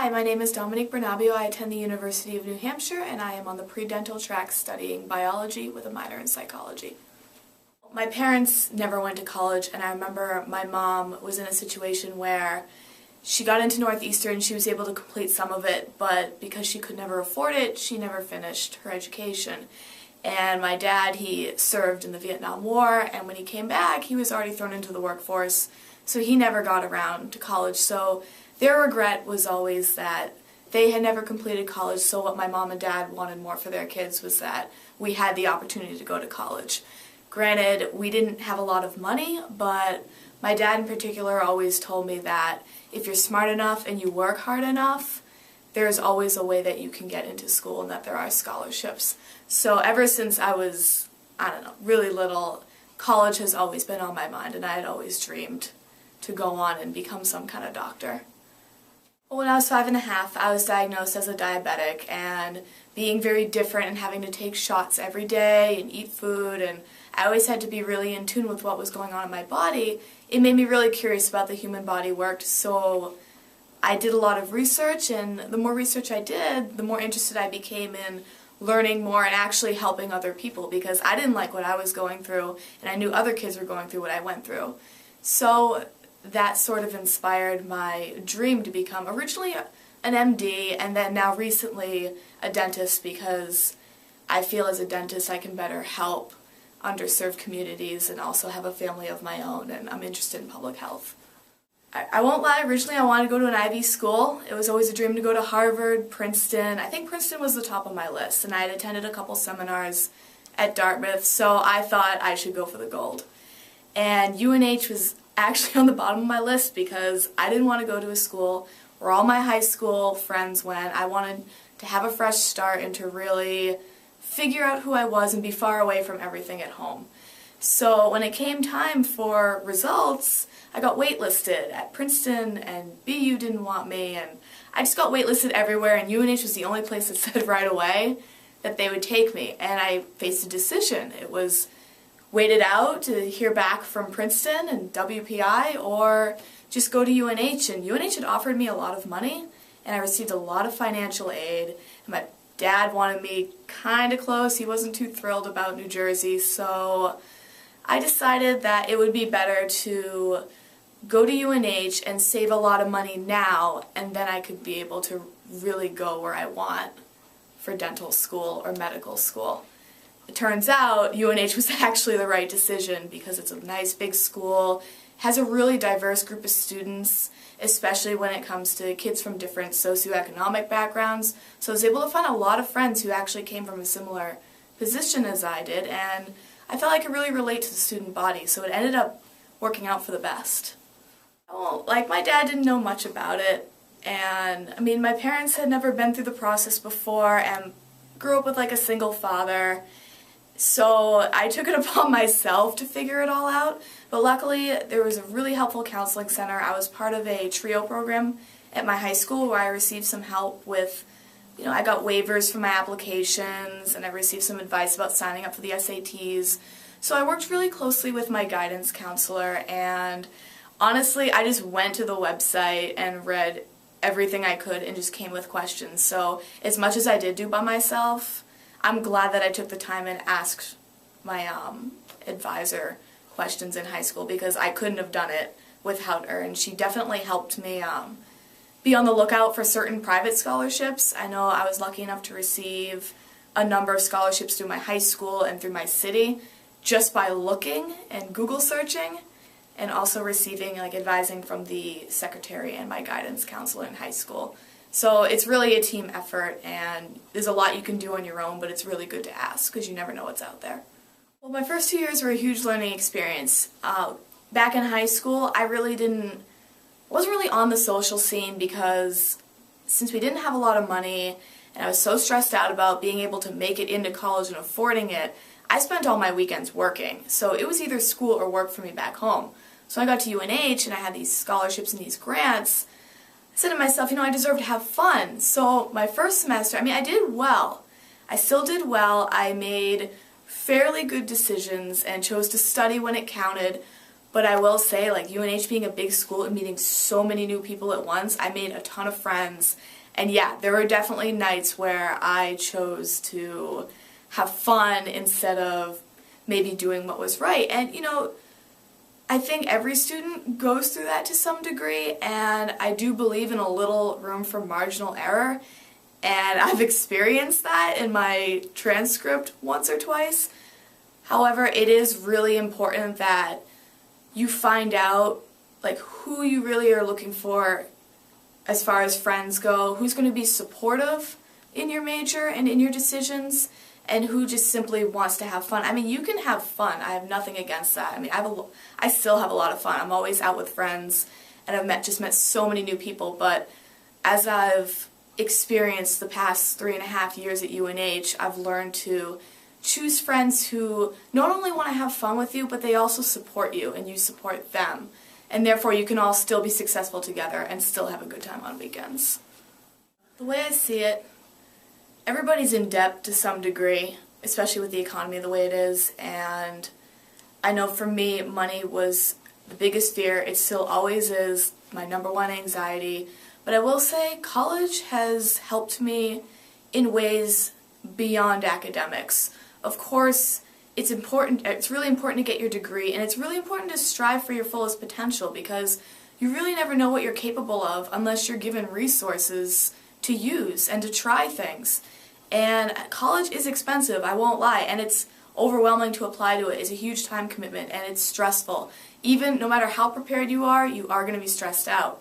Hi, my name is Dominique. I attend the University of New Hampshire and I am on the pre-dental track studying biology with a minor in psychology. My parents never went to college, and I remember my mom was in a situation where she got into Northeastern, she was able to complete some of it, but because she could never afford it, she never finished her education. And my dad, he served in the Vietnam War, and when he came back, he was already thrown into the workforce, so he never got around to college. So their regret was always that they had never completed college, so what my mom and dad wanted more for their kids was that we had the opportunity to go to college. Granted, we didn't have a lot of money, but my dad in particular always told me that if you're smart enough and you work hard enough, there's always a way that you can get into school and that there are scholarships. So ever since I was, really little, college has always been on my mind, and I had always dreamed to go on and become some kind of doctor. When I was 5.5, I was diagnosed as a diabetic, and being very different and having to take shots every day and eat food, and I always had to be really in tune with what was going on in my body, it made me really curious about the human body worked, so I did a lot of research, and the more research I did, the more interested I became in learning more and actually helping other people, because I didn't like what I was going through, and I knew other kids were going through what I went through. So that sort of inspired my dream to become originally an MD and then now recently a dentist, because I feel as a dentist I can better help underserved communities and also have a family of my own, and I'm interested in public health. I won't lie, originally I wanted to go to an Ivy school. It was always a dream to go to Harvard, Princeton. I think Princeton was the top of my list, and I had attended a couple seminars at Dartmouth, so I thought I should go for the gold. And UNH was actually on the bottom of my list because I didn't want to go to a school where all my high school friends went. I wanted to have a fresh start and to really figure out who I was and be far away from everything at home. So when it came time for results, I got waitlisted at Princeton, and BU didn't want me, and I just got waitlisted everywhere, and UNH was the only place that said right away that they would take me, and I faced a decision. It was wait it out to hear back from Princeton and WPI, or just go to UNH, and UNH had offered me a lot of money, and I received a lot of financial aid, and my dad wanted me kind of close. He wasn't too thrilled about New Jersey, so I decided that it would be better to go to UNH and save a lot of money now, and then I could be able to really go where I want for dental school or medical school. It turns out UNH was actually the right decision because it's a nice big school, has a really diverse group of students, especially when it comes to kids from different socioeconomic backgrounds. So I was able to find a lot of friends who actually came from a similar position as I did, and I felt I could really relate to the student body, so it ended up working out for the best. Well, my dad didn't know much about it, and my parents had never been through the process before and grew up with a single father. So I took it upon myself to figure it all out, but luckily there was a really helpful counseling center. I was part of a TRIO program at my high school where I received some help with, I got waivers for my applications, and I received some advice about signing up for the SATs. So I worked really closely with my guidance counselor, and honestly I just went to the website and read everything I could and just came with questions. So as much as I did do by myself, I'm glad that I took the time and asked my advisor questions in high school, because I couldn't have done it without her, and she definitely helped me be on the lookout for certain private scholarships. I know I was lucky enough to receive a number of scholarships through my high school and through my city just by looking and Google searching, and also receiving advising from the secretary and my guidance counselor in high school. So it's really a team effort, and there's a lot you can do on your own, but it's really good to ask because you never know what's out there. Well, my first 2 years were a huge learning experience. Back in high school, I wasn't really on the social scene because since we didn't have a lot of money and I was so stressed out about being able to make it into college and affording it, I spent all my weekends working. So it was either school or work for me back home. So I got to UNH and I had these scholarships and these grants. I said to myself, I deserve to have fun. So my first semester, I did well. I still did well. I made fairly good decisions and chose to study when it counted. But I will say, like, UNH being a big school and meeting so many new people at once, I made a ton of friends. And yeah, there were definitely nights where I chose to have fun instead of maybe doing what was right. And, you know, I think every student goes through that to some degree, and I do believe in a little room for marginal error. And I've experienced that in my transcript once or twice. However, it is really important that you find out like who you really are looking for as far as friends go, who's going to be supportive in your major and in your decisions, and who just simply wants to have fun. I mean, you can have fun. I have nothing against that. I mean, I still have a lot of fun. I'm always out with friends, and I've just met so many new people, but as I've experienced the past 3.5 years at UNH, I've learned to choose friends who not only want to have fun with you, but they also support you and you support them. And therefore you can all still be successful together and still have a good time on weekends. The way I see it, everybody's in debt to some degree, especially with the economy the way it is, and I know for me money was the biggest fear. It still always is my #1 anxiety. But I will say college has helped me in ways beyond academics. Of course, it's really important to get your degree, and it's really important to strive for your fullest potential because you really never know what you're capable of unless you're given resources to use and to try things. And college is expensive, I won't lie, and it's overwhelming to apply to it. It's a huge time commitment, and it's stressful. Even no matter how prepared you are going to be stressed out.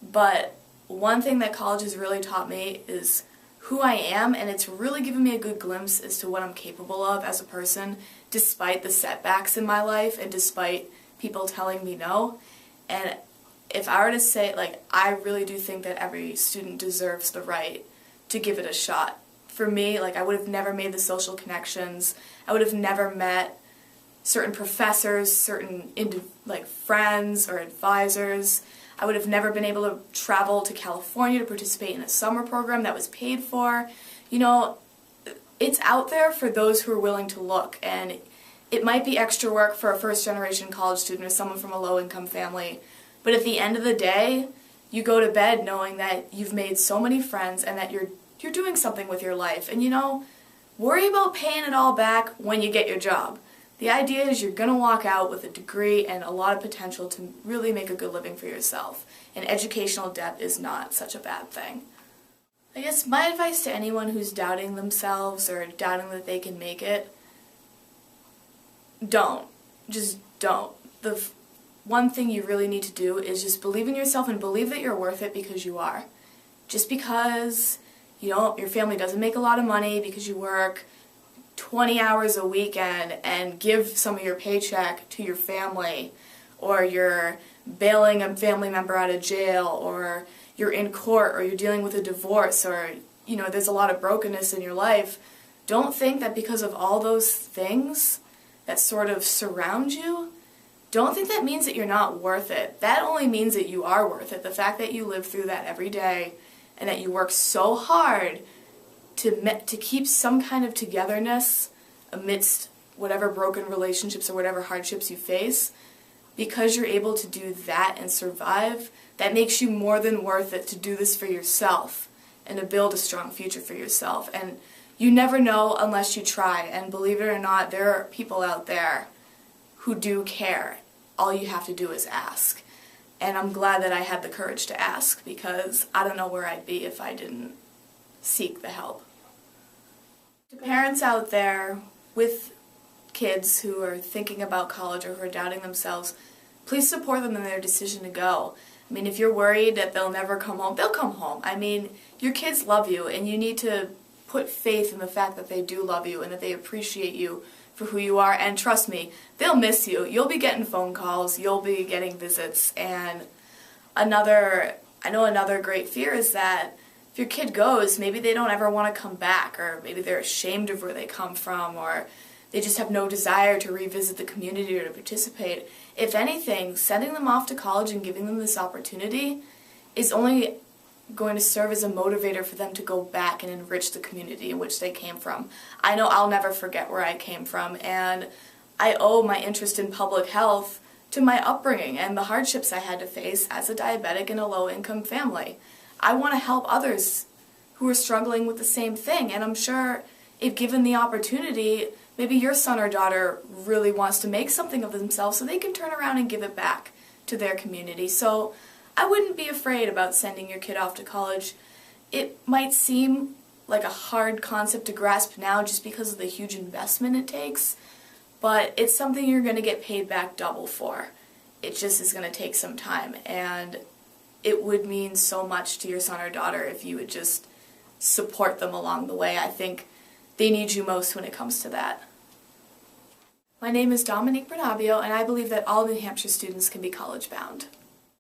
But one thing that college has really taught me is who I am, and it's really given me a good glimpse as to what I'm capable of as a person, despite the setbacks in my life and despite people telling me no. And if I were to say, like, I really do think that every student deserves the right to give it a shot. For me, like, I would have never made the social connections. I would have never met certain professors, certain friends or advisors. I would have never been able to travel to California to participate in a summer program that was paid for. You know, it's out there for those who are willing to look, and it might be extra work for a first-generation college student or someone from a low-income family, but at the end of the day, you go to bed knowing that you've made so many friends and that you're doing something with your life. And you know, worry about paying it all back when you get your job. The idea is you're going to walk out with a degree and a lot of potential to really make a good living for yourself. And educational debt is not such a bad thing. I guess my advice to anyone who's doubting themselves or doubting that they can make it, don't. Just don't. The one thing you really need to do is just believe in yourself and believe that you're worth it because you are. Just because, you know, your family doesn't make a lot of money because you work 20 hours a weekend and give some of your paycheck to your family, or you're bailing a family member out of jail, or you're in court, or you're dealing with a divorce, or, you know, there's a lot of brokenness in your life. Don't think that because of all those things that sort of surround you, don't think that means that you're not worth it. That only means that you are worth it. The fact that you live through that every day and that you work so hard to keep some kind of togetherness amidst whatever broken relationships or whatever hardships you face, because you're able to do that and survive, that makes you more than worth it to do this for yourself and to build a strong future for yourself. And you never know unless you try, and believe it or not, there are people out there who do care. All you have to do is ask. And I'm glad that I had the courage to ask, because I don't know where I'd be if I didn't seek the help. To parents out there with kids who are thinking about college or who are doubting themselves, please support them in their decision to go. I mean, if you're worried that they'll never come home, they'll come home. I mean, your kids love you, and you need to put faith in the fact that they do love you and that they appreciate you for who you are. And trust me, they'll miss you. You'll be getting phone calls, you'll be getting visits, and I know another great fear is that if your kid goes, maybe they don't ever want to come back, or maybe they're ashamed of where they come from, or they just have no desire to revisit the community or to participate. If anything, sending them off to college and giving them this opportunity is only going to serve as a motivator for them to go back and enrich the community in which they came from. I know I'll never forget where I came from, and I owe my interest in public health to my upbringing and the hardships I had to face as a diabetic in a low-income family. I want to help others who are struggling with the same thing, and I'm sure if given the opportunity, maybe your son or daughter really wants to make something of themselves so they can turn around and give it back to their community. So I wouldn't be afraid about sending your kid off to college. It might seem like a hard concept to grasp now just because of the huge investment it takes, but it's something you're going to get paid back double for. It just is going to take some time, and it would mean so much to your son or daughter if you would just support them along the way. I think they need you most when it comes to that. My name is Dominique, and I believe that all New Hampshire students can be college bound.